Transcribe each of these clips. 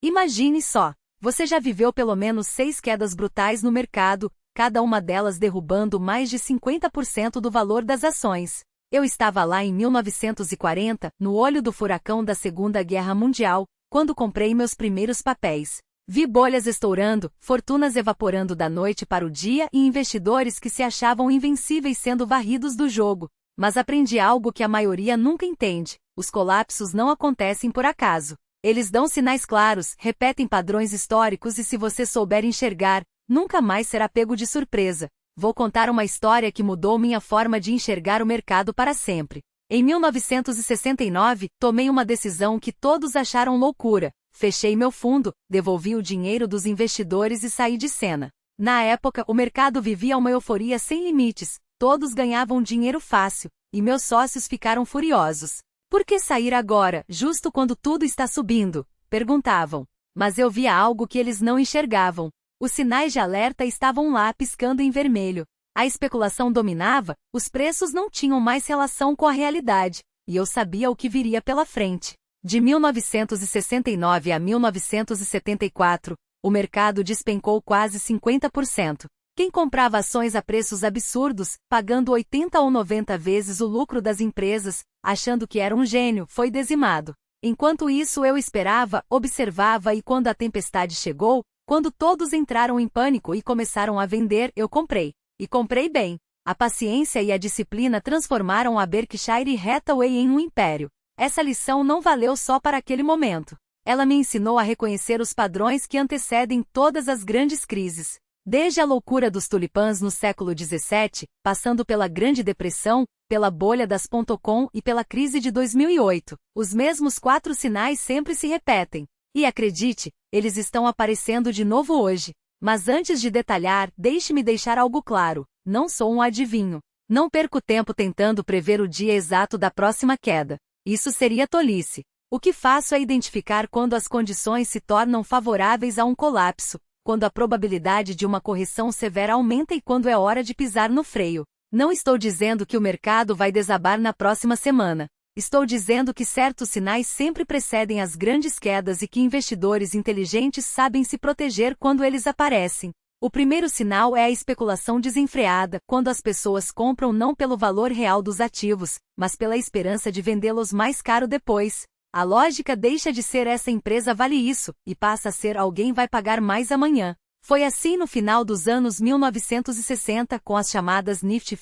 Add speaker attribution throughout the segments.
Speaker 1: Imagine só, você já viveu pelo menos 6 quedas brutais no mercado, cada uma delas derrubando mais de 50% do valor das ações. Eu estava lá em 1940, no olho do furacão da Segunda Guerra Mundial, quando comprei meus primeiros papéis. Vi bolhas estourando, fortunas evaporando da noite para o dia e investidores que se achavam invencíveis sendo varridos do jogo. Mas aprendi algo que a maioria nunca entende: os colapsos não acontecem por acaso. Eles dão sinais claros, repetem padrões históricos e se você souber enxergar, nunca mais será pego de surpresa. Vou contar uma história que mudou minha forma de enxergar o mercado para sempre. Em 1969, tomei uma decisão que todos acharam loucura. Fechei meu fundo, devolvi o dinheiro dos investidores e saí de cena. Na época, o mercado vivia uma euforia sem limites, todos ganhavam dinheiro fácil, e meus sócios ficaram furiosos. Por que sair agora, justo quando tudo está subindo? Perguntavam. Mas eu via algo que eles não enxergavam. Os sinais de alerta estavam lá piscando em vermelho. A especulação dominava, os preços não tinham mais relação com a realidade, e eu sabia o que viria pela frente. De 1969 a 1974, o mercado despencou quase 50%. Quem comprava ações a preços absurdos, pagando 80 ou 90 vezes o lucro das empresas, achando que era um gênio, foi dizimado. Enquanto isso eu esperava, observava e quando a tempestade chegou, quando todos entraram em pânico e começaram a vender, eu comprei. E comprei bem. A paciência e a disciplina transformaram a Berkshire Hathaway em um império. Essa lição não valeu só para aquele momento. Ela me ensinou a reconhecer os padrões que antecedem todas as grandes crises. Desde a loucura dos tulipãs no século XVII, passando pela Grande Depressão, pela bolha das .com e pela crise de 2008, os mesmos 4 sinais sempre se repetem. E acredite, eles estão aparecendo de novo hoje. Mas antes de detalhar, deixe-me deixar algo claro: não sou um adivinho. Não perco tempo tentando prever o dia exato da próxima queda. Isso seria tolice. O que faço é identificar quando as condições se tornam favoráveis a um colapso, quando a probabilidade de uma correção severa aumenta e quando é hora de pisar no freio. Não estou dizendo que o mercado vai desabar na próxima semana. Estou dizendo que certos sinais sempre precedem as grandes quedas e que investidores inteligentes sabem se proteger quando eles aparecem. O primeiro sinal é a especulação desenfreada, quando as pessoas compram não pelo valor real dos ativos, mas pela esperança de vendê-los mais caro depois. A lógica deixa de ser essa empresa vale isso, e passa a ser alguém vai pagar mais amanhã. Foi assim no final dos anos 1960 com as chamadas Nifty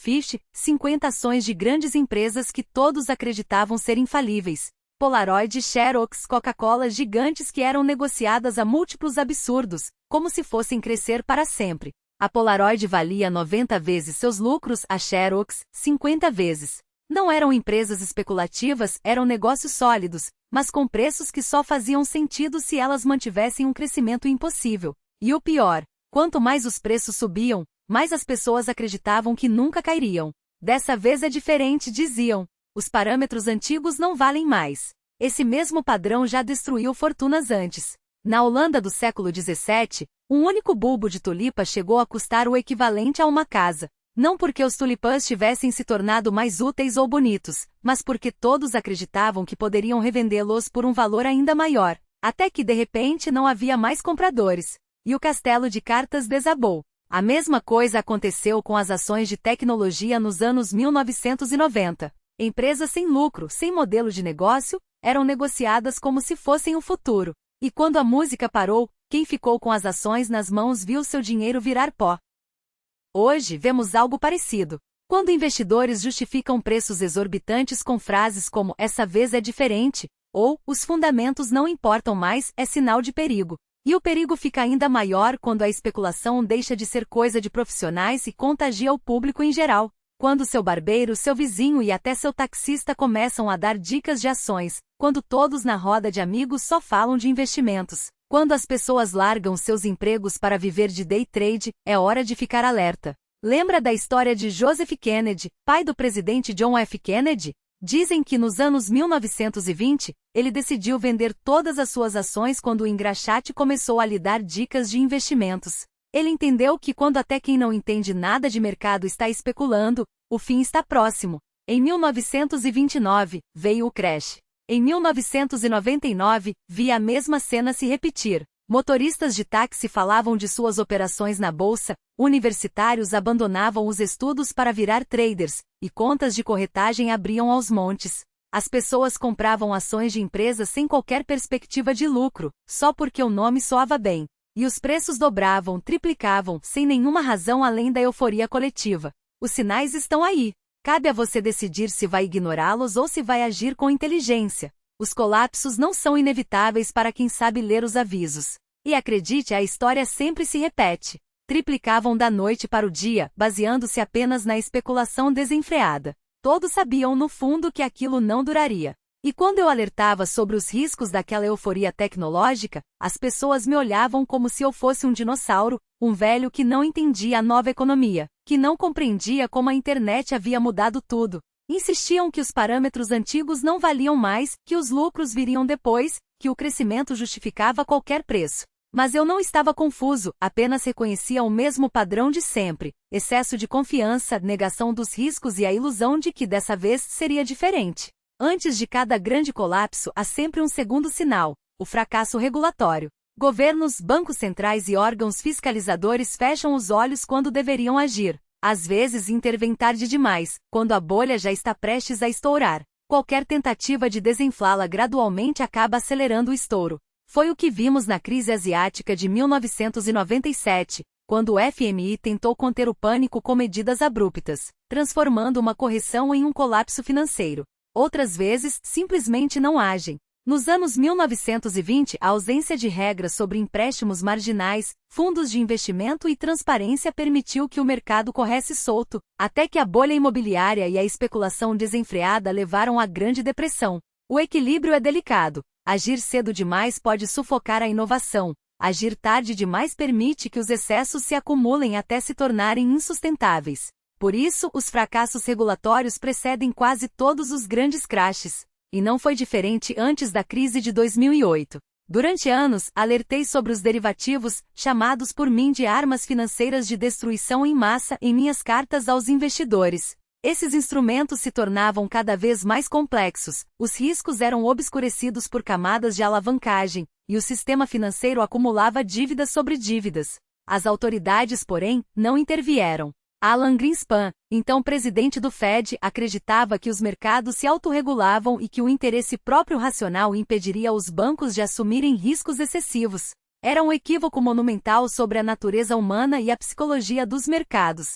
Speaker 1: 50 ações de grandes empresas que todos acreditavam ser infalíveis. Polaroid, Xerox, Coca-Cola gigantes que eram negociadas a múltiplos absurdos, como se fossem crescer para sempre. A Polaroid valia 90 vezes seus lucros, a Xerox, 50 vezes. Não eram empresas especulativas, eram negócios sólidos, mas com preços que só faziam sentido se elas mantivessem um crescimento impossível. E o pior, quanto mais os preços subiam, mais as pessoas acreditavam que nunca cairiam. Dessa vez é diferente, diziam. Os parâmetros antigos não valem mais. Esse mesmo padrão já destruiu fortunas antes. Na Holanda do século XVII, um único bulbo de tulipa chegou a custar o equivalente a uma casa. Não porque os tulipãs tivessem se tornado mais úteis ou bonitos, mas porque todos acreditavam que poderiam revendê-los por um valor ainda maior. Até que de repente não havia mais compradores. E o castelo de cartas desabou. A mesma coisa aconteceu com as ações de tecnologia nos anos 1990. Empresas sem lucro, sem modelo de negócio, eram negociadas como se fossem o futuro. E quando a música parou, quem ficou com as ações nas mãos viu seu dinheiro virar pó. Hoje vemos algo parecido. Quando investidores justificam preços exorbitantes com frases como "essa vez é diferente", ou "os fundamentos não importam mais", é sinal de perigo. E o perigo fica ainda maior quando a especulação deixa de ser coisa de profissionais e contagia o público em geral. Quando seu barbeiro, seu vizinho e até seu taxista começam a dar dicas de ações, quando todos na roda de amigos só falam de investimentos, quando as pessoas largam seus empregos para viver de day trade, é hora de ficar alerta. Lembra da história de Joseph Kennedy, pai do presidente John F. Kennedy? Dizem que nos anos 1920, ele decidiu vender todas as suas ações quando o engraxate começou a lhe dar dicas de investimentos. Ele entendeu que quando até quem não entende nada de mercado está especulando, o fim está próximo. Em 1929, veio o crash. Em 1999, vi a mesma cena se repetir. Motoristas de táxi falavam de suas operações na bolsa, universitários abandonavam os estudos para virar traders, e contas de corretagem abriam aos montes. As pessoas compravam ações de empresas sem qualquer perspectiva de lucro, só porque o nome soava bem. E os preços dobravam, triplicavam, sem nenhuma razão além da euforia coletiva. Os sinais estão aí. Cabe a você decidir se vai ignorá-los ou se vai agir com inteligência. Os colapsos não são inevitáveis para quem sabe ler os avisos. E acredite, a história sempre se repete. Triplicavam da noite para o dia, baseando-se apenas na especulação desenfreada. Todos sabiam no fundo que aquilo não duraria. E quando eu alertava sobre os riscos daquela euforia tecnológica, as pessoas me olhavam como se eu fosse um dinossauro, um velho que não entendia a nova economia, que não compreendia como a internet havia mudado tudo. Insistiam que os parâmetros antigos não valiam mais, que os lucros viriam depois, que o crescimento justificava qualquer preço. Mas eu não estava confuso, apenas reconhecia o mesmo padrão de sempre: excesso de confiança, negação dos riscos e a ilusão de que dessa vez seria diferente. Antes de cada grande colapso há sempre um segundo sinal: o fracasso regulatório. Governos, bancos centrais e órgãos fiscalizadores fecham os olhos quando deveriam agir. Às vezes intervêm tarde demais, quando a bolha já está prestes a estourar. Qualquer tentativa de desinflá-la gradualmente acaba acelerando o estouro. Foi o que vimos na crise asiática de 1997, quando o FMI tentou conter o pânico com medidas abruptas, transformando uma correção em um colapso financeiro. Outras vezes, simplesmente não agem. Nos anos 1920, a ausência de regras sobre empréstimos marginais, fundos de investimento e transparência permitiu que o mercado corresse solto, até que a bolha imobiliária e a especulação desenfreada levaram à Grande Depressão. O equilíbrio é delicado. Agir cedo demais pode sufocar a inovação. Agir tarde demais permite que os excessos se acumulem até se tornarem insustentáveis. Por isso, os fracassos regulatórios precedem quase todos os grandes crashes. E não foi diferente antes da crise de 2008. Durante anos, alertei sobre os derivativos, chamados por mim de armas financeiras de destruição em massa, em minhas cartas aos investidores. Esses instrumentos se tornavam cada vez mais complexos, os riscos eram obscurecidos por camadas de alavancagem, e o sistema financeiro acumulava dívidas sobre dívidas. As autoridades, porém, não intervieram. Alan Greenspan, então presidente do Fed, acreditava que os mercados se autorregulavam e que o interesse próprio racional impediria os bancos de assumirem riscos excessivos. Era um equívoco monumental sobre a natureza humana e a psicologia dos mercados.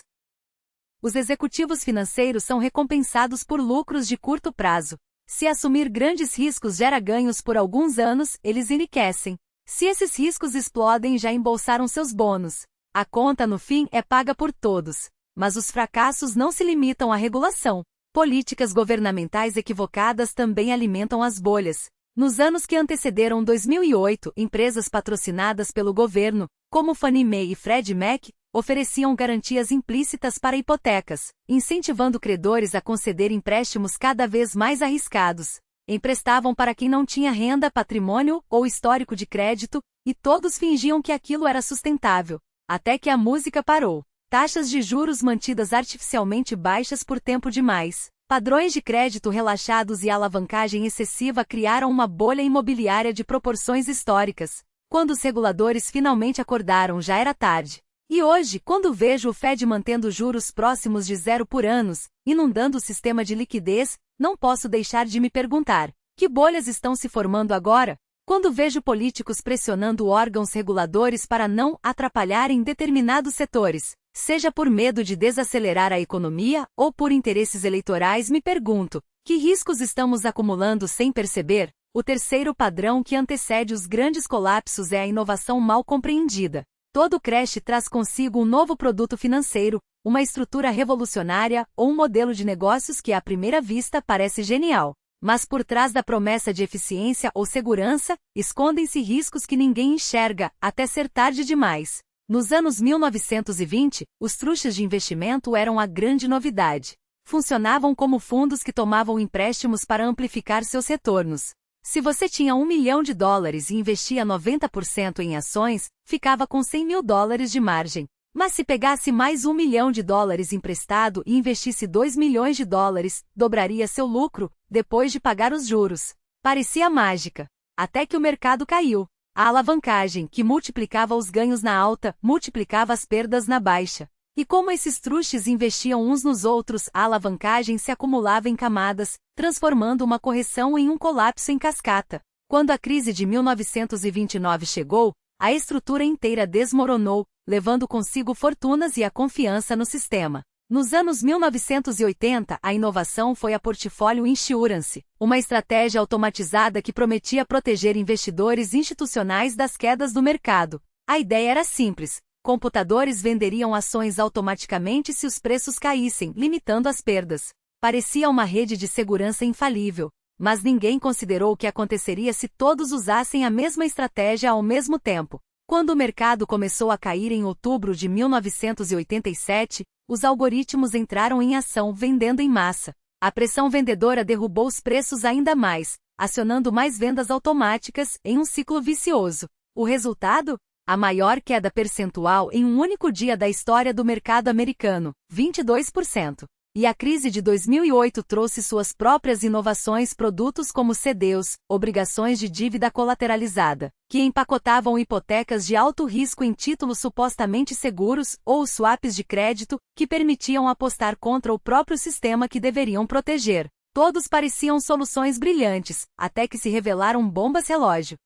Speaker 1: Os executivos financeiros são recompensados por lucros de curto prazo. Se assumir grandes riscos gera ganhos por alguns anos, eles enriquecem. Se esses riscos explodem, já embolsaram seus bônus. A conta, no fim, é paga por todos. Mas os fracassos não se limitam à regulação. Políticas governamentais equivocadas também alimentam as bolhas. Nos anos que antecederam 2008, empresas patrocinadas pelo governo, como Fannie Mae e Freddie Mac, ofereciam garantias implícitas para hipotecas, incentivando credores a conceder empréstimos cada vez mais arriscados. Emprestavam para quem não tinha renda, patrimônio ou histórico de crédito, e todos fingiam que aquilo era sustentável. Até que a música parou. Taxas de juros mantidas artificialmente baixas por tempo demais. Padrões de crédito relaxados e alavancagem excessiva criaram uma bolha imobiliária de proporções históricas. Quando os reguladores finalmente acordaram, já era tarde. E hoje, quando vejo o Fed mantendo juros próximos de zero por anos, inundando o sistema de liquidez, não posso deixar de me perguntar: que bolhas estão se formando agora? Quando vejo políticos pressionando órgãos reguladores para não atrapalharem determinados setores, seja por medo de desacelerar a economia ou por interesses eleitorais, me pergunto: que riscos estamos acumulando sem perceber? O terceiro padrão que antecede os grandes colapsos é a inovação mal compreendida. Todo crash traz consigo um novo produto financeiro, uma estrutura revolucionária ou um modelo de negócios que à primeira vista parece genial. Mas por trás da promessa de eficiência ou segurança, escondem-se riscos que ninguém enxerga, até ser tarde demais. Nos anos 1920, os trusts de investimento eram a grande novidade. Funcionavam como fundos que tomavam empréstimos para amplificar seus retornos. Se você tinha $1 milhão e investia 90% em ações, ficava com $100 mil de margem. Mas se pegasse mais $1 milhão emprestado e investisse $2 milhões, dobraria seu lucro, depois de pagar os juros. Parecia mágica. Até que o mercado caiu. A alavancagem, que multiplicava os ganhos na alta, multiplicava as perdas na baixa. E como esses truches investiam uns nos outros, a alavancagem se acumulava em camadas, transformando uma correção em um colapso em cascata. Quando a crise de 1929 chegou, a estrutura inteira desmoronou, levando consigo fortunas e a confiança no sistema. Nos anos 1980, a inovação foi a Portfólio Insurance, uma estratégia automatizada que prometia proteger investidores institucionais das quedas do mercado. A ideia era simples: computadores venderiam ações automaticamente se os preços caíssem, limitando as perdas. Parecia uma rede de segurança infalível, mas ninguém considerou o que aconteceria se todos usassem a mesma estratégia ao mesmo tempo. Quando o mercado começou a cair em outubro de 1987, os algoritmos entraram em ação vendendo em massa. A pressão vendedora derrubou os preços ainda mais, acionando mais vendas automáticas em um ciclo vicioso. O resultado? A maior queda percentual em um único dia da história do mercado americano, 22%. E a crise de 2008 trouxe suas próprias inovações, produtos como CDOs, obrigações de dívida colateralizada, que empacotavam hipotecas de alto risco em títulos supostamente seguros, ou swaps de crédito, que permitiam apostar contra o próprio sistema que deveriam proteger. Todos pareciam soluções brilhantes, até que se revelaram bombas relógio.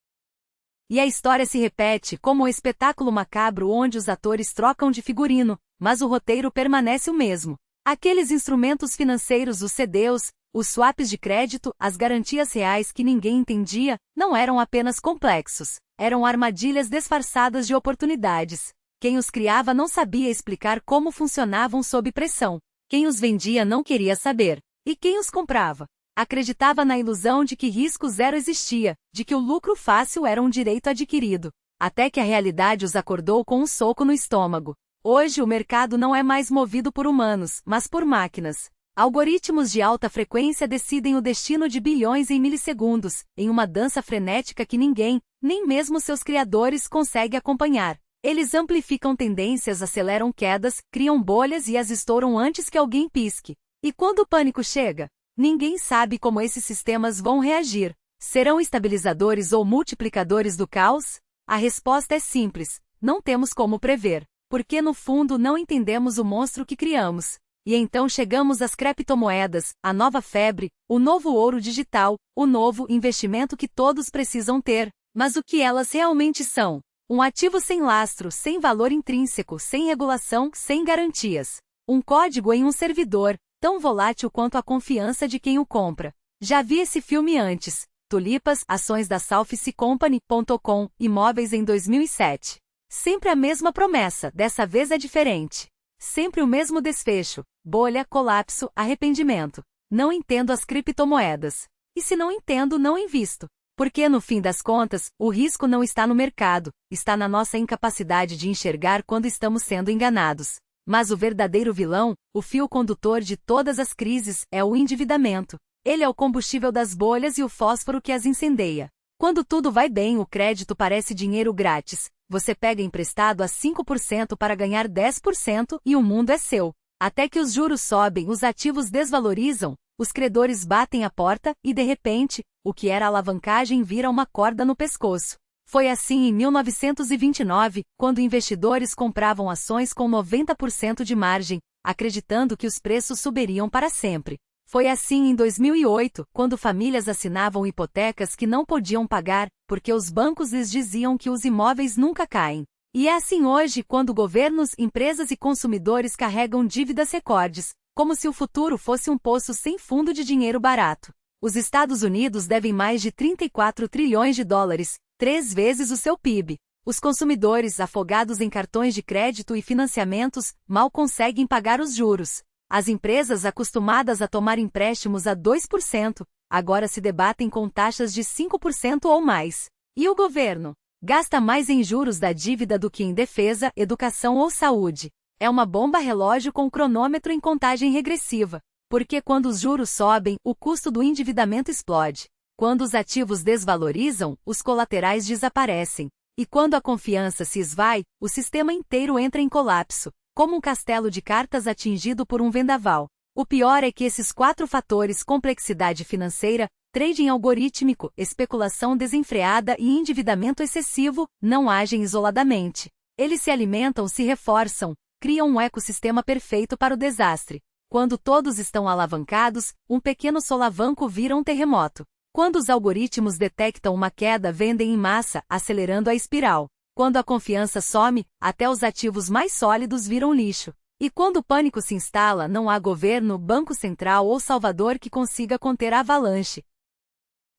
Speaker 1: E a história se repete como um espetáculo macabro onde os atores trocam de figurino, mas o roteiro permanece o mesmo. Aqueles instrumentos financeiros, os CDOs, os swaps de crédito, as garantias reais que ninguém entendia, não eram apenas complexos. Eram armadilhas disfarçadas de oportunidades. Quem os criava não sabia explicar como funcionavam sob pressão. Quem os vendia não queria saber. E quem os comprava? Acreditava na ilusão de que risco zero existia, de que o lucro fácil era um direito adquirido. Até que a realidade os acordou com um soco no estômago. Hoje o mercado não é mais movido por humanos, mas por máquinas. Algoritmos de alta frequência decidem o destino de bilhões em milissegundos, em uma dança frenética que ninguém, nem mesmo seus criadores, consegue acompanhar. Eles amplificam tendências, aceleram quedas, criam bolhas e as estouram antes que alguém pisque. E quando o pânico chega? Ninguém sabe como esses sistemas vão reagir. Serão estabilizadores ou multiplicadores do caos? A resposta é simples: não temos como prever. Porque no fundo não entendemos o monstro que criamos. E então chegamos às criptomoedas, a nova febre, o novo ouro digital, o novo investimento que todos precisam ter. Mas o que elas realmente são? Um ativo sem lastro, sem valor intrínseco, sem regulação, sem garantias. Um código em um servidor, tão volátil quanto a confiança de quem o compra. Já vi esse filme antes. Tulipas, ações da SalficeCompany.com, imóveis em 2007. Sempre a mesma promessa, dessa vez é diferente. Sempre o mesmo desfecho: bolha, colapso, arrependimento. Não entendo as criptomoedas. E se não entendo, não invisto. Porque no fim das contas, o risco não está no mercado, está na nossa incapacidade de enxergar quando estamos sendo enganados. Mas o verdadeiro vilão, o fio condutor de todas as crises, é o endividamento. Ele é o combustível das bolhas e o fósforo que as incendeia. Quando tudo vai bem, o crédito parece dinheiro grátis. Você pega emprestado a 5% para ganhar 10% e o mundo é seu. Até que os juros sobem, os ativos desvalorizam, os credores batem a porta e, de repente, o que era alavancagem vira uma corda no pescoço. Foi assim em 1929, quando investidores compravam ações com 90% de margem, acreditando que os preços subiriam para sempre. Foi assim em 2008, quando famílias assinavam hipotecas que não podiam pagar, porque os bancos lhes diziam que os imóveis nunca caem. E é assim hoje, quando governos, empresas e consumidores carregam dívidas recordes, como se o futuro fosse um poço sem fundo de dinheiro barato. Os Estados Unidos devem mais de 34 trilhões de dólares, 3 vezes o seu PIB. Os consumidores, afogados em cartões de crédito e financiamentos, mal conseguem pagar os juros. As empresas, acostumadas a tomar empréstimos a 2%, agora se debatem com taxas de 5% ou mais. E o governo? Gasta mais em juros da dívida do que em defesa, educação ou saúde. É uma bomba relógio com cronômetro em contagem regressiva. Porque quando os juros sobem, o custo do endividamento explode. Quando os ativos desvalorizam, os colaterais desaparecem. E quando a confiança se esvai, o sistema inteiro entra em colapso, como um castelo de cartas atingido por um vendaval. O pior é que esses 4 fatores, complexidade financeira, Trading algorítmico, especulação desenfreada e endividamento excessivo não agem isoladamente. Eles se alimentam, se reforçam, criam um ecossistema perfeito para o desastre. Quando todos estão alavancados, um pequeno solavanco vira um terremoto. Quando os algoritmos detectam uma queda, vendem em massa, acelerando a espiral. Quando a confiança some, até os ativos mais sólidos viram lixo. E quando o pânico se instala, não há governo, banco central ou salvador que consiga conter a avalanche.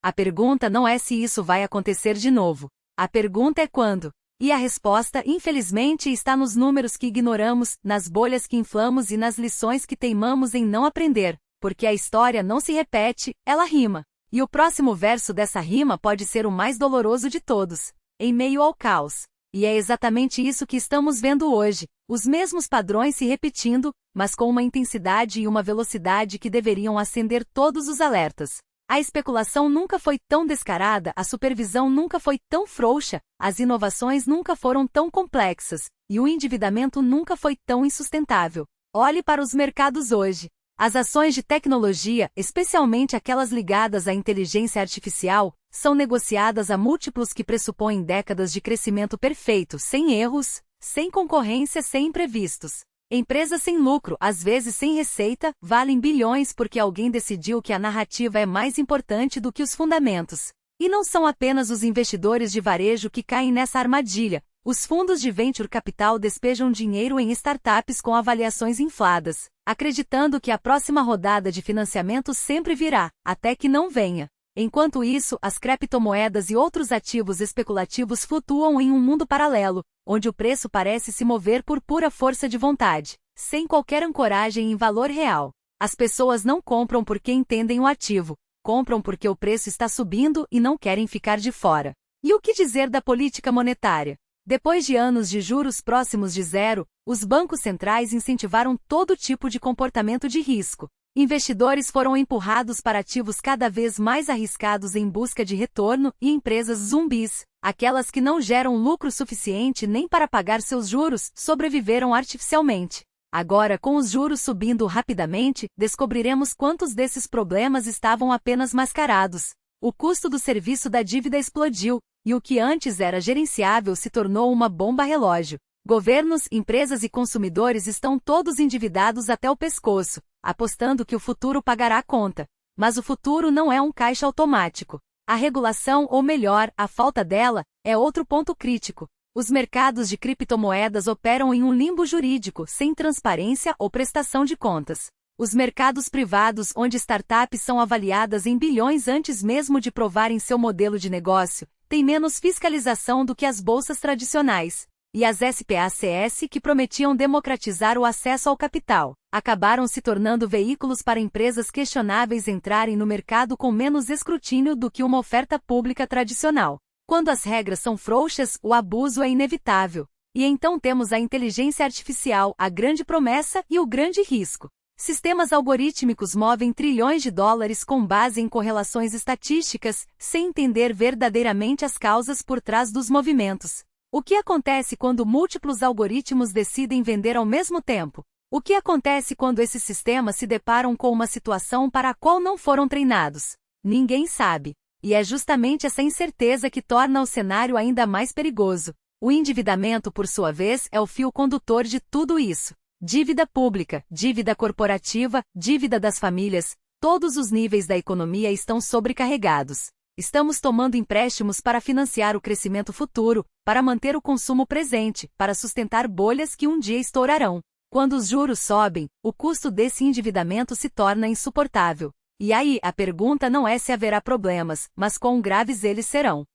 Speaker 1: A pergunta não é se isso vai acontecer de novo. A pergunta é quando. E a resposta, infelizmente, está nos números que ignoramos, nas bolhas que inflamos e nas lições que teimamos em não aprender, porque a história não se repete, ela rima. E o próximo verso dessa rima pode ser o mais doloroso de todos, em meio ao caos. E é exatamente isso que estamos vendo hoje, os mesmos padrões se repetindo, mas com uma intensidade e uma velocidade que deveriam acender todos os alertas. A especulação nunca foi tão descarada, a supervisão nunca foi tão frouxa, as inovações nunca foram tão complexas, e o endividamento nunca foi tão insustentável. Olhe para os mercados hoje. As ações de tecnologia, especialmente aquelas ligadas à inteligência artificial, são negociadas a múltiplos que pressupõem décadas de crescimento perfeito, sem erros, sem concorrência, sem imprevistos. Empresas sem lucro, às vezes sem receita, valem bilhões porque alguém decidiu que a narrativa é mais importante do que os fundamentos. E não são apenas os investidores de varejo que caem nessa armadilha. Os fundos de venture capital despejam dinheiro em startups com avaliações infladas, acreditando que a próxima rodada de financiamento sempre virá, até que não venha. Enquanto isso, as criptomoedas e outros ativos especulativos flutuam em um mundo paralelo, onde o preço parece se mover por pura força de vontade, sem qualquer ancoragem em valor real. As pessoas não compram porque entendem o ativo, compram porque o preço está subindo e não querem ficar de fora. E o que dizer da política monetária? Depois de anos de juros próximos de zero, os bancos centrais incentivaram todo tipo de comportamento de risco. Investidores foram empurrados para ativos cada vez mais arriscados em busca de retorno e empresas zumbis, aquelas que não geram lucro suficiente nem para pagar seus juros, sobreviveram artificialmente. Agora, com os juros subindo rapidamente, descobriremos quantos desses problemas estavam apenas mascarados. O custo do serviço da dívida explodiu, e o que antes era gerenciável se tornou uma bomba relógio. Governos, empresas e consumidores estão todos endividados até o pescoço, apostando que o futuro pagará a conta. Mas o futuro não é um caixa automático. A regulação, ou melhor, a falta dela, é outro ponto crítico. Os mercados de criptomoedas operam em um limbo jurídico, sem transparência ou prestação de contas. Os mercados privados, onde startups são avaliadas em bilhões antes mesmo de provarem seu modelo de negócio, têm menos fiscalização do que as bolsas tradicionais. E as SPACs, que prometiam democratizar o acesso ao capital, acabaram se tornando veículos para empresas questionáveis entrarem no mercado com menos escrutínio do que uma oferta pública tradicional. Quando as regras são frouxas, o abuso é inevitável. E então temos a inteligência artificial, a grande promessa e o grande risco. Sistemas algorítmicos movem trilhões de dólares com base em correlações estatísticas, sem entender verdadeiramente as causas por trás dos movimentos. O que acontece quando múltiplos algoritmos decidem vender ao mesmo tempo? O que acontece quando esses sistemas se deparam com uma situação para a qual não foram treinados? Ninguém sabe. E é justamente essa incerteza que torna o cenário ainda mais perigoso. O endividamento, por sua vez, é o fio condutor de tudo isso. Dívida pública, dívida corporativa, dívida das famílias, todos os níveis da economia estão sobrecarregados. Estamos tomando empréstimos para financiar o crescimento futuro, para manter o consumo presente, para sustentar bolhas que um dia estourarão. Quando os juros sobem, o custo desse endividamento se torna insuportável. E aí, a pergunta não é se haverá problemas, mas quão graves eles serão.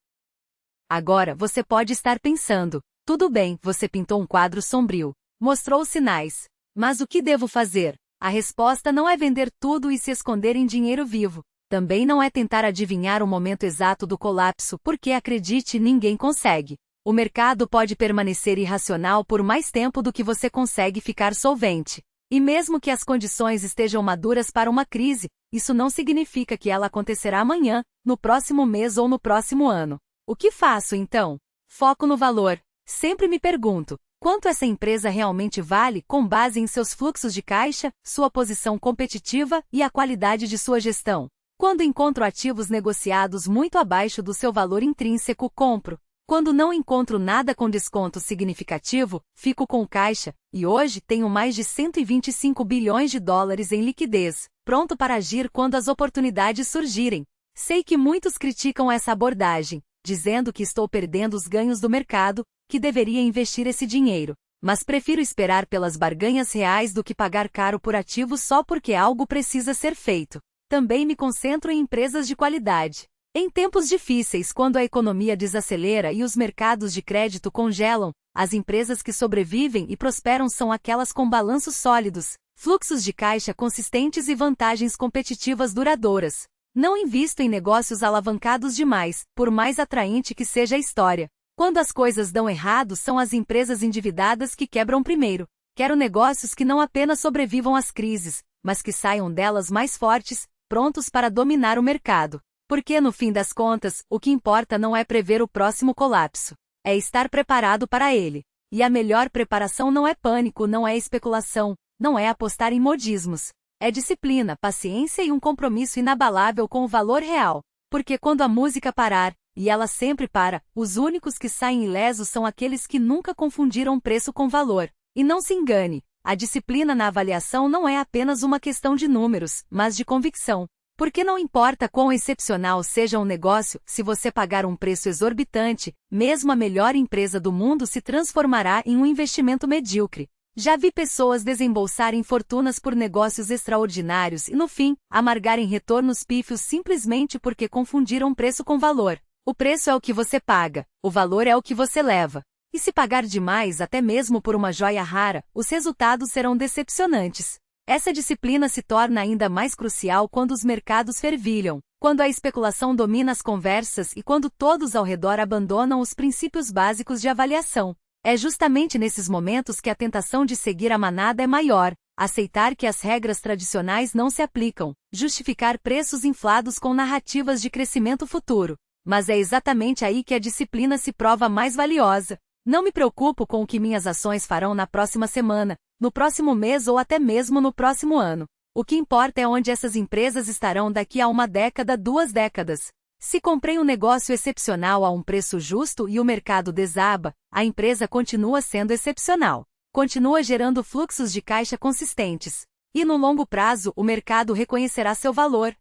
Speaker 1: Agora, você pode estar pensando, tudo bem, você pintou um quadro sombrio, mostrou sinais. Mas o que devo fazer? A resposta não é vender tudo e se esconder em dinheiro vivo. Também não é tentar adivinhar o momento exato do colapso, porque acredite, ninguém consegue. O mercado pode permanecer irracional por mais tempo do que você consegue ficar solvente. E mesmo que as condições estejam maduras para uma crise, isso não significa que ela acontecerá amanhã, no próximo mês ou no próximo ano. O que faço então? Foco no valor. Sempre me pergunto, quanto essa empresa realmente vale com base em seus fluxos de caixa, sua posição competitiva e a qualidade de sua gestão? Quando encontro ativos negociados muito abaixo do seu valor intrínseco, compro. Quando não encontro nada com desconto significativo, fico com caixa, e hoje tenho mais de 125 bilhões de dólares em liquidez, pronto para agir quando as oportunidades surgirem. Sei que muitos criticam essa abordagem, dizendo que estou perdendo os ganhos do mercado, que deveria investir esse dinheiro. Mas prefiro esperar pelas barganhas reais do que pagar caro por ativos só porque algo precisa ser feito. Também me concentro em empresas de qualidade. Em tempos difíceis, quando a economia desacelera e os mercados de crédito congelam, as empresas que sobrevivem e prosperam são aquelas com balanços sólidos, fluxos de caixa consistentes e vantagens competitivas duradouras. Não invisto em negócios alavancados demais, por mais atraente que seja a história. Quando as coisas dão errado, são as empresas endividadas que quebram primeiro. Quero negócios que não apenas sobrevivam às crises, mas que saiam delas mais fortes, prontos para dominar o mercado. Porque, no fim das contas, o que importa não é prever o próximo colapso. É estar preparado para ele. E a melhor preparação não é pânico, não é especulação, não é apostar em modismos. É disciplina, paciência e um compromisso inabalável com o valor real. Porque quando a música parar, e ela sempre para, os únicos que saem ilesos são aqueles que nunca confundiram preço com valor. E não se engane, a disciplina na avaliação não é apenas uma questão de números, mas de convicção. Porque não importa quão excepcional seja um negócio, se você pagar um preço exorbitante, mesmo a melhor empresa do mundo se transformará em um investimento medíocre. Já vi pessoas desembolsarem fortunas por negócios extraordinários e, no fim, amargarem retornos pífios simplesmente porque confundiram preço com valor. O preço é o que você paga, o valor é o que você leva. E se pagar demais, até mesmo por uma joia rara, os resultados serão decepcionantes. Essa disciplina se torna ainda mais crucial quando os mercados fervilham, quando a especulação domina as conversas e quando todos ao redor abandonam os princípios básicos de avaliação. É justamente nesses momentos que a tentação de seguir a manada é maior, aceitar que as regras tradicionais não se aplicam, justificar preços inflados com narrativas de crescimento futuro. Mas é exatamente aí que a disciplina se prova mais valiosa. Não me preocupo com o que minhas ações farão na próxima semana, no próximo mês ou até mesmo no próximo ano. O que importa é onde essas empresas estarão daqui a uma década, 2 décadas. Se comprei um negócio excepcional a um preço justo e o mercado desaba, a empresa continua sendo excepcional. Continua gerando fluxos de caixa consistentes. E no longo prazo, o mercado reconhecerá seu valor.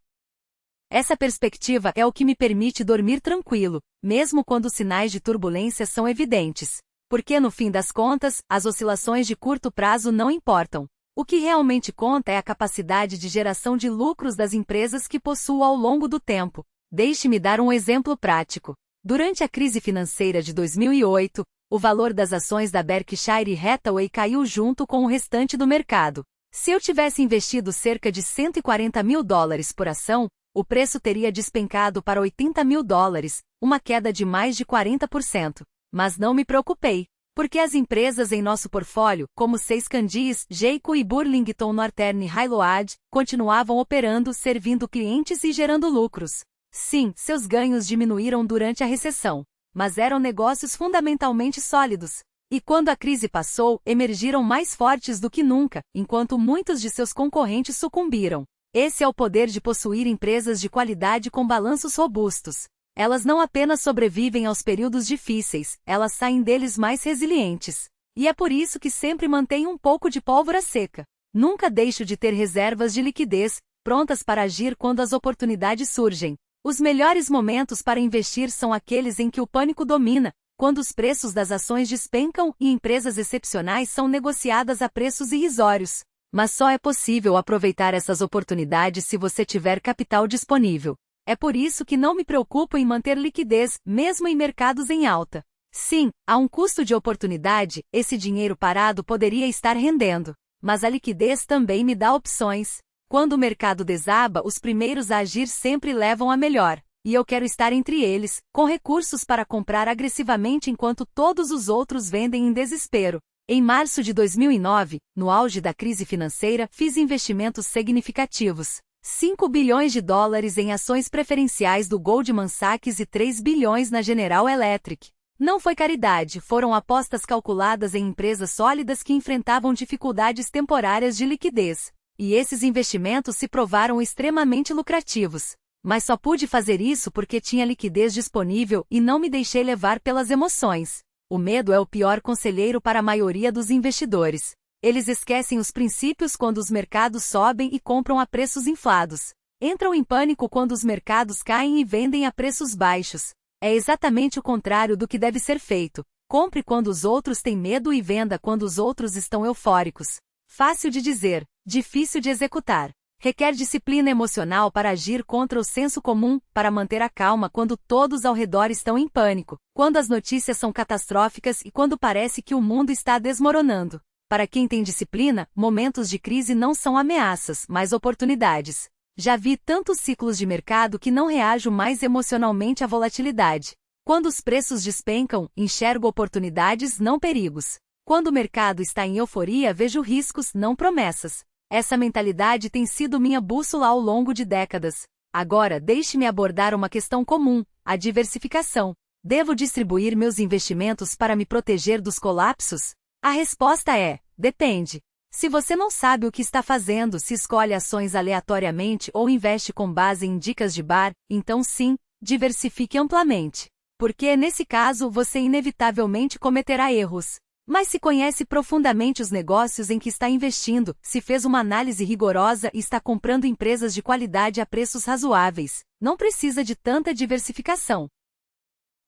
Speaker 1: Essa perspectiva é o que me permite dormir tranquilo, mesmo quando os sinais de turbulência são evidentes. Porque, no fim das contas, as oscilações de curto prazo não importam. O que realmente conta é a capacidade de geração de lucros das empresas que possuo ao longo do tempo. Deixe-me dar um exemplo prático. Durante a crise financeira de 2008, o valor das ações da Berkshire Hathaway caiu junto com o restante do mercado. Se eu tivesse investido cerca de 140 mil dólares por ação, o preço teria despencado para 80 mil dólares, uma queda de mais de 40%. Mas não me preocupei, porque as empresas em nosso portfólio, como Seis Candies, Jayco e Burlington Northern Railroad, continuavam operando, servindo clientes e gerando lucros. Sim, seus ganhos diminuíram durante a recessão, mas eram negócios fundamentalmente sólidos. E quando a crise passou, emergiram mais fortes do que nunca, enquanto muitos de seus concorrentes sucumbiram. Esse é o poder de possuir empresas de qualidade com balanços robustos. Elas não apenas sobrevivem aos períodos difíceis, elas saem deles mais resilientes. E é por isso que sempre mantenho um pouco de pólvora seca. Nunca deixo de ter reservas de liquidez, prontas para agir quando as oportunidades surgem. Os melhores momentos para investir são aqueles em que o pânico domina, quando os preços das ações despencam e empresas excepcionais são negociadas a preços irrisórios. Mas só é possível aproveitar essas oportunidades se você tiver capital disponível. É por isso que não me preocupo em manter liquidez, mesmo em mercados em alta. Sim, a um custo de oportunidade, esse dinheiro parado poderia estar rendendo. Mas a liquidez também me dá opções. Quando o mercado desaba, os primeiros a agir sempre levam a melhor. E eu quero estar entre eles, com recursos para comprar agressivamente enquanto todos os outros vendem em desespero. Em março de 2009, no auge da crise financeira, fiz investimentos significativos. 5 bilhões de dólares em ações preferenciais do Goldman Sachs e 3 bilhões na General Electric. Não foi caridade, foram apostas calculadas em empresas sólidas que enfrentavam dificuldades temporárias de liquidez. E esses investimentos se provaram extremamente lucrativos. Mas só pude fazer isso porque tinha liquidez disponível e não me deixei levar pelas emoções. O medo é o pior conselheiro para a maioria dos investidores. Eles esquecem os princípios quando os mercados sobem e compram a preços inflados. Entram em pânico quando os mercados caem e vendem a preços baixos. É exatamente o contrário do que deve ser feito. Compre quando os outros têm medo e venda quando os outros estão eufóricos. Fácil de dizer, difícil de executar. Requer disciplina emocional para agir contra o senso comum, para manter a calma quando todos ao redor estão em pânico, quando as notícias são catastróficas e quando parece que o mundo está desmoronando. Para quem tem disciplina, momentos de crise não são ameaças, mas oportunidades. Já vi tantos ciclos de mercado que não reajo mais emocionalmente à volatilidade. Quando os preços despencam, enxergo oportunidades, não perigos. Quando o mercado está em euforia, vejo riscos, não promessas. Essa mentalidade tem sido minha bússola ao longo de décadas. Agora, deixe-me abordar uma questão comum, a diversificação. Devo distribuir meus investimentos para me proteger dos colapsos? A resposta é: depende. Se você não sabe o que está fazendo, se escolhe ações aleatoriamente ou investe com base em dicas de bar, então sim, diversifique amplamente. Porque, nesse caso, você inevitavelmente cometerá erros. Mas se conhece profundamente os negócios em que está investindo, se fez uma análise rigorosa e está comprando empresas de qualidade a preços razoáveis, não precisa de tanta diversificação.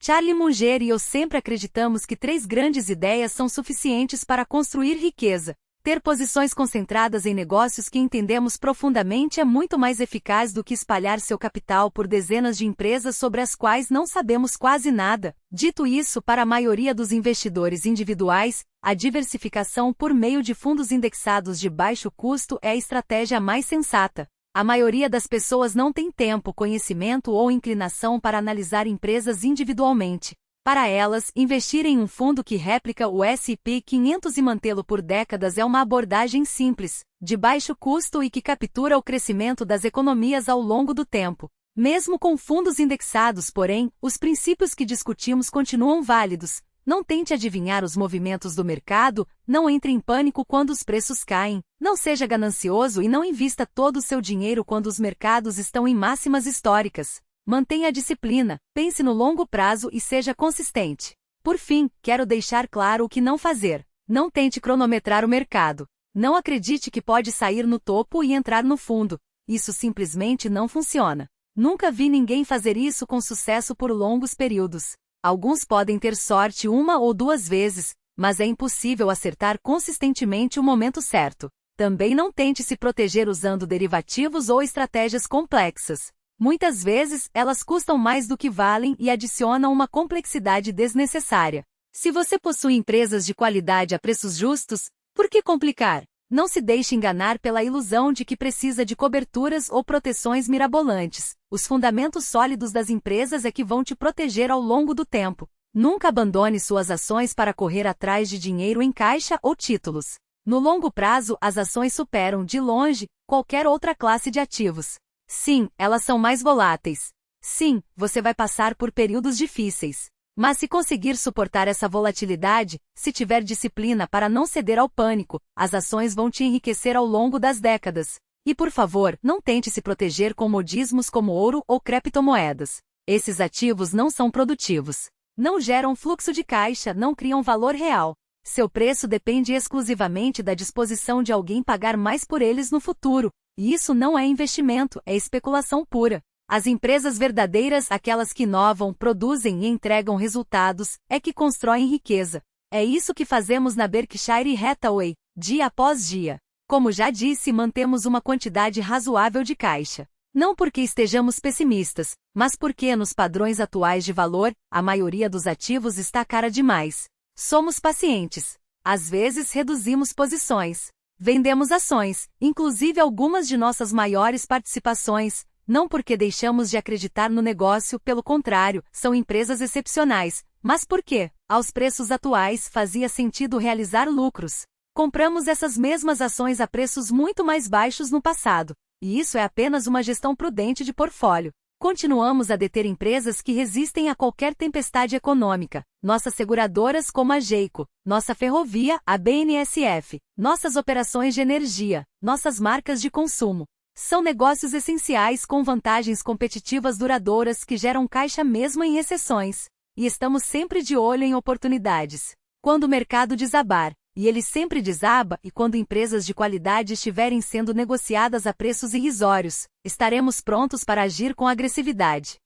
Speaker 1: Charlie Munger e eu sempre acreditamos que 3 grandes ideias são suficientes para construir riqueza. Ter posições concentradas em negócios que entendemos profundamente é muito mais eficaz do que espalhar seu capital por dezenas de empresas sobre as quais não sabemos quase nada. Dito isso, para a maioria dos investidores individuais, a diversificação por meio de fundos indexados de baixo custo é a estratégia mais sensata. A maioria das pessoas não tem tempo, conhecimento ou inclinação para analisar empresas individualmente. Para elas, investir em um fundo que replica o S&P 500 e mantê-lo por décadas é uma abordagem simples, de baixo custo e que captura o crescimento das economias ao longo do tempo. Mesmo com fundos indexados, porém, os princípios que discutimos continuam válidos. Não tente adivinhar os movimentos do mercado, não entre em pânico quando os preços caem, não seja ganancioso e não invista todo o seu dinheiro quando os mercados estão em máximas históricas. Mantenha a disciplina, pense no longo prazo e seja consistente. Por fim, quero deixar claro o que não fazer. Não tente cronometrar o mercado. Não acredite que pode sair no topo e entrar no fundo. Isso simplesmente não funciona. Nunca vi ninguém fazer isso com sucesso por longos períodos. Alguns podem ter sorte 1 ou 2 vezes, mas é impossível acertar consistentemente o momento certo. Também não tente se proteger usando derivativos ou estratégias complexas. Muitas vezes, elas custam mais do que valem e adicionam uma complexidade desnecessária. Se você possui empresas de qualidade a preços justos, por que complicar? Não se deixe enganar pela ilusão de que precisa de coberturas ou proteções mirabolantes. Os fundamentos sólidos das empresas é que vão te proteger ao longo do tempo. Nunca abandone suas ações para correr atrás de dinheiro em caixa ou títulos. No longo prazo, as ações superam, de longe, qualquer outra classe de ativos. Sim, elas são mais voláteis. Sim, você vai passar por períodos difíceis. Mas se conseguir suportar essa volatilidade, se tiver disciplina para não ceder ao pânico, as ações vão te enriquecer ao longo das décadas. E por favor, não tente se proteger com modismos como ouro ou criptomoedas. Esses ativos não são produtivos. Não geram fluxo de caixa, não criam valor real. Seu preço depende exclusivamente da disposição de alguém pagar mais por eles no futuro. E isso não é investimento, é especulação pura. As empresas verdadeiras, aquelas que inovam, produzem e entregam resultados, é que constroem riqueza. É isso que fazemos na Berkshire Hathaway, dia após dia. Como já disse, mantemos uma quantidade razoável de caixa. Não porque estejamos pessimistas, mas porque nos padrões atuais de valor, a maioria dos ativos está cara demais. Somos pacientes. Às vezes reduzimos posições. Vendemos ações, inclusive algumas de nossas maiores participações, não porque deixamos de acreditar no negócio, pelo contrário, são empresas excepcionais, mas porque, aos preços atuais, fazia sentido realizar lucros. Compramos essas mesmas ações a preços muito mais baixos no passado, e isso é apenas uma gestão prudente de portfólio. Continuamos a deter empresas que resistem a qualquer tempestade econômica, nossas seguradoras como a Geico, nossa ferrovia, a BNSF, nossas operações de energia, nossas marcas de consumo. São negócios essenciais com vantagens competitivas duradouras que geram caixa mesmo em recessões. E estamos sempre de olho em oportunidades. Quando o mercado desabar, e ele sempre desaba, e quando empresas de qualidade estiverem sendo negociadas a preços irrisórios, estaremos prontos para agir com agressividade.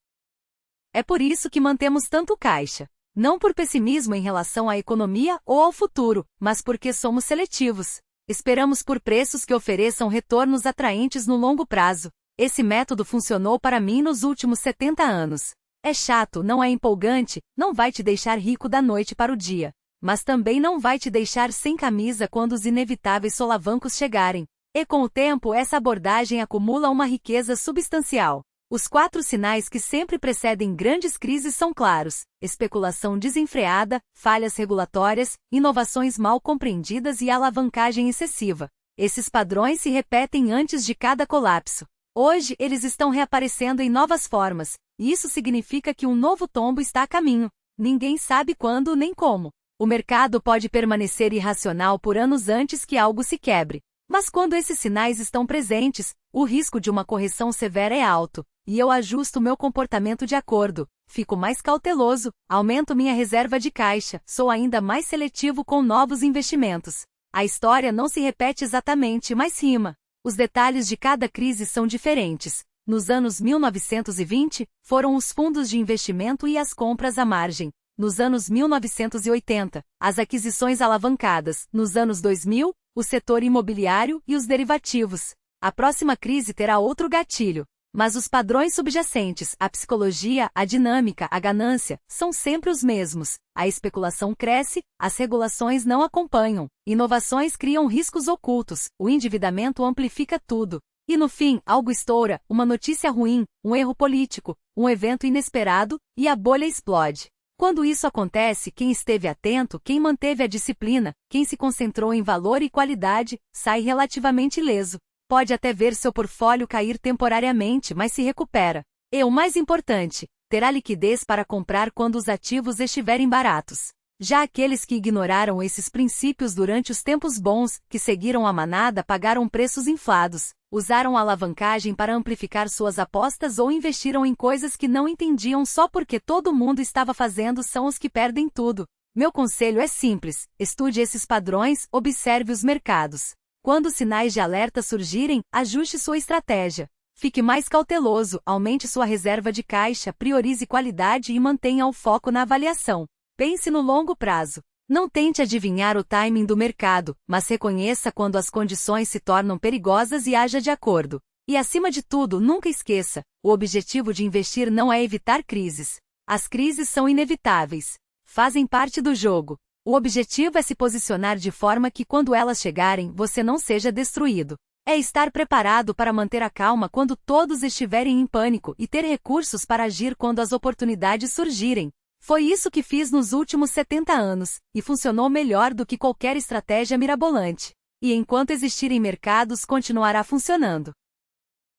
Speaker 1: É por isso que mantemos tanto caixa. Não por pessimismo em relação à economia ou ao futuro, mas porque somos seletivos. Esperamos por preços que ofereçam retornos atraentes no longo prazo. Esse método funcionou para mim nos últimos 70 anos. É chato, não é empolgante, não vai te deixar rico da noite para o dia. Mas também não vai te deixar sem camisa quando os inevitáveis solavancos chegarem. E com o tempo essa abordagem acumula uma riqueza substancial. Os 4 sinais que sempre precedem grandes crises são claros: especulação desenfreada, falhas regulatórias, inovações mal compreendidas e alavancagem excessiva. Esses padrões se repetem antes de cada colapso. Hoje eles estão reaparecendo em novas formas, e isso significa que um novo tombo está a caminho. Ninguém sabe quando nem como. O mercado pode permanecer irracional por anos antes que algo se quebre. Mas quando esses sinais estão presentes, o risco de uma correção severa é alto, e eu ajusto meu comportamento de acordo. Fico mais cauteloso, aumento minha reserva de caixa, sou ainda mais seletivo com novos investimentos. A história não se repete exatamente, mas rima. Os detalhes de cada crise são diferentes. Nos anos 1920, foram os fundos de investimento e as compras à margem. Nos anos 1980, as aquisições alavancadas. Nos anos 2000, o setor imobiliário e os derivativos. A próxima crise terá outro gatilho. Mas os padrões subjacentes, a psicologia, a dinâmica, a ganância, são sempre os mesmos. A especulação cresce, as regulações não acompanham. Inovações criam riscos ocultos, o endividamento amplifica tudo. E no fim, algo estoura, uma notícia ruim, um erro político, um evento inesperado, e a bolha explode. Quando isso acontece, quem esteve atento, quem manteve a disciplina, quem se concentrou em valor e qualidade, sai relativamente ileso. Pode até ver seu portfólio cair temporariamente, mas se recupera. E o mais importante, terá liquidez para comprar quando os ativos estiverem baratos. Já aqueles que ignoraram esses princípios durante os tempos bons, que seguiram a manada, pagaram preços inflados, usaram a alavancagem para amplificar suas apostas ou investiram em coisas que não entendiam só porque todo mundo estava fazendo, são os que perdem tudo. Meu conselho é simples: estude esses padrões, observe os mercados. Quando sinais de alerta surgirem, ajuste sua estratégia. Fique mais cauteloso, aumente sua reserva de caixa, priorize qualidade e mantenha o foco na avaliação. Pense no longo prazo. Não tente adivinhar o timing do mercado, mas reconheça quando as condições se tornam perigosas e haja de acordo. E acima de tudo, nunca esqueça: o objetivo de investir não é evitar crises. As crises são inevitáveis. Fazem parte do jogo. O objetivo é se posicionar de forma que quando elas chegarem, você não seja destruído. É estar preparado para manter a calma quando todos estiverem em pânico e ter recursos para agir quando as oportunidades surgirem. Foi isso que fiz nos últimos 70 anos, e funcionou melhor do que qualquer estratégia mirabolante. E enquanto existirem mercados, continuará funcionando.